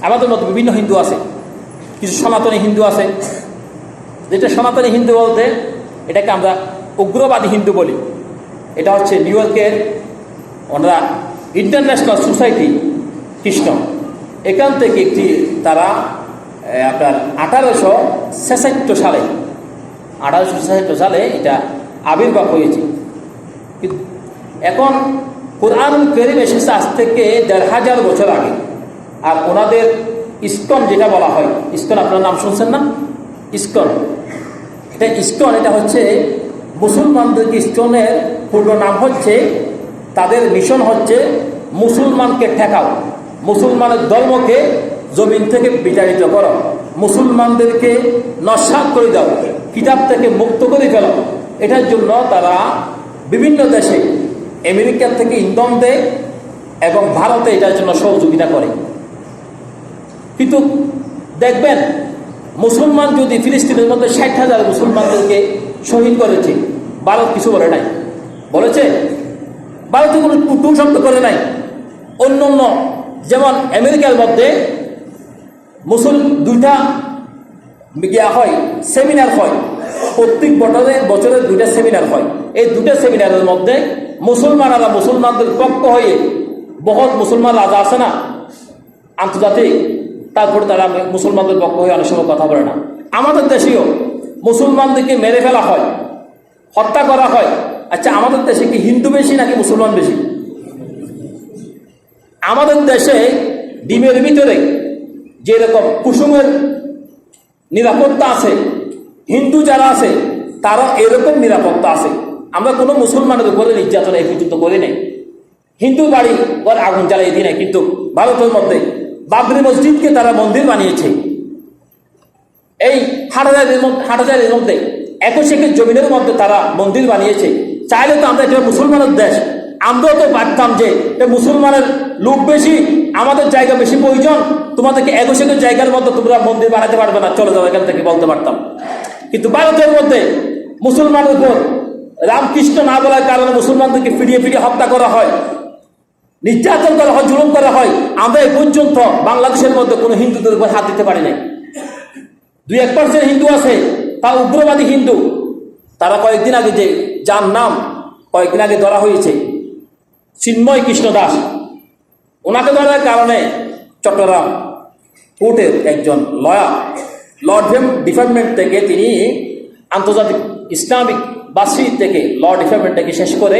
আমাদের মতো বিভিন্ন হিন্দু আছে, কিছু সনাতনী হিন্দু আছে। যেটা সনাতনী হিন্দু বলতে এটাকে আমরা উগ্রবাদী হিন্দু বলি। এটা হচ্ছে নিউ ইয়র্কের ওনারা ইন্টারন্যাশনাল সোসাইটি খ্রিস্ট, এখান থেকে একটি তারা আপনার 1866 সালে এটা আবির্ভাব হয়েছে। এখন কুরআনুল কারীম এসেছে আজ থেকে 1500 বছর আগে। আর ওনাদের ইসকন যেটা বলা হয়, ইসকন আপনার নাম শুনছেন না? ইসকন, এটা হচ্ছে মুসলমানদের। ইসকনের পূর্ণ নাম হচ্ছে, তাদের মিশন হচ্ছে মুসলমানকে ঠেকাও, মুসলমানের ধর্মকে জমিন থেকে বিতাড়িত করো, মুসলমানদেরকে নস্যাৎ করে দাও, কিতাব থেকে মুক্ত করে ফেলো। এটার জন্য তারা বিভিন্ন দেশে আমেরিকা থেকে ইন্ধন দেয় এবং ভারতে এটার জন্য সহযোগিতা করে। কিন্তু দেখবেন মুসলমান যদি ফিলিস্তিনের মধ্যে 60,000 মুসলমানদেরকে শহীদ করেছে, ভারত কিছু বলে নাই। বলেছে? ভারতে কোনো টু শব্দ করে নাই। অন্য যেমন আমেরিকার মধ্যে দুইটা হয়, সেমিনার হয়, প্রত্যেক বছরে 2টা সেমিনার হয়। এই 2টা সেমিনারের মধ্যে মুসলমানরা মুসলমানদের পক্ষ হয়ে, বহুত মুসলমান রাজা আছে না আন্তর্জাতিক, তারপরে তারা মুসলমানদের পক্ষ হয়ে অনেক সময় কথা বলে না। আমাদের দেশেও মুসলমানদেরকে মেরে ফেলা হয়, হত্যা করা হয়। আচ্ছা, আমাদের দেশে কি হিন্দু বেশি নাকি মুসলমান বেশি? আমাদের দেশে ডিমের ভিতরে যেরকম কুসুমের নিরাপত্তা আছে, হিন্দু যারা আছে তারা এরকম নিরাপত্তা আছে। আমরা কোনো মুসলমানের উপরে নির্যাতন এই পর্যন্ত করি নাই। হিন্দু বাড়ি ওর আগুন জ্বালিয়ে দিই নাই, কিন্তু ভারতের মধ্যে বাবরি মসজিদকে তারা মন্দির বানিয়েছে। এই হাটাজারের মধ্যে 21 একর জমিনের মধ্যে তারা মন্দির বানিয়েছে। চাইলে তো আমরা এটা মুসলমানের দেশ, আমরাও তো পারতাম যে মুসলমানের লোক বেশি, আমাদের জায়গা বেশি প্রয়োজন, তোমাদেরকে 21 একর জায়গার মধ্যে তোমরা মন্দির বানাতে পারবে না, চলে যাও এখান থেকে, বলতে পারতাম। কিন্তু ভারতের মধ্যে মুসলমানের উপর রামকৃষ্ণ না বলার কারণে মুসলমানদেরকে ফিরিয়ে হত্যা করা হয়, নির্যাতন করা হয়, জুলুম করা হয়। আমরা এই পর্যন্ত বাংলাদেশের মধ্যে কোনো হিন্দুদের উপর হাত দিতে পারি নাই। 2-1% হিন্দু আছে, তা উগ্রবাদী হিন্দু। তারা কয়েকদিন আগে যার নাম কয়েকদিন আগে ধরা হয়েছে, চিন্ময় কৃষ্ণ দাস, ওনাকে ধরার কারণে চট্টগ্রাম কোর্টের একজন লয়ার, ল ডিপার্টমেন্ট থেকে তিনি আন্তর্জাতিক ইসলামিক বাসী থেকে ল ডিপার্টমেন্ট থেকে শেষ করে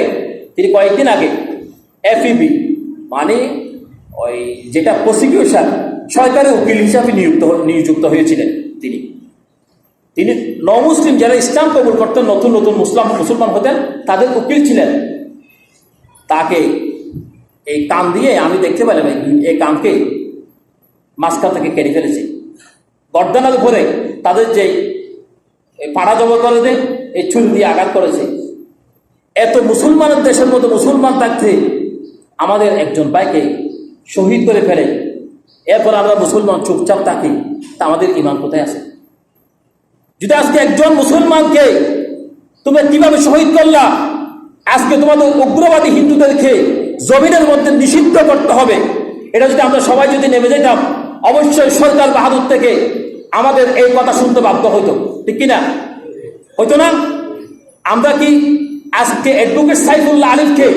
তিনি কয়েকদিন আগে FEB মানে ওই যেটা প্রসিকিউশন, সরকারি উকিল হিসাবে নিযুক্ত হয়েছিলেন। তিনি নমুসলিম যারা ইসলাম কবুল করতেন, নতুন মুসলমান হতেন, তাদের উকিল ছিলেন। তাকে এই কান দিয়ে আমি দেখতে পেলাম, এই কানকে মাঝখান থেকে কেটে ফেলেছে, গর্দানের উপরে তাদের যে পাড়া জমা করে দেয়, এই ছুরি দিয়ে আঘাত করেছে। এত মুসলমানের দেশের মতো মুসলমান থাকতে আমাদের একজন ভাইকে শহীদ করে ফেলে, এরপর আমরা মুসলমান চুপচাপ থাকি, তা আমাদের ঈমান কোথায় আছে? যদি আজকে একজন মুসলমানকে তুমি কিভাবে শহীদ করলা, আজকে তোমাদের উগ্রবাদী হিন্দুদেরকে জমিনের মধ্যে নিষিদ্ধ করতে হবে, এটা যদি আমরা সবাই যদি নেমে যেতাম, অবশ্যই সরকার বাহাদুর থেকে আমাদের এই কথা শুনতে বাধ্য হইতো, ঠিক কিনা? হইতো না? আমরা কি আজকে অ্যাডভোকেট সাইফুল্লাহ আলিফকে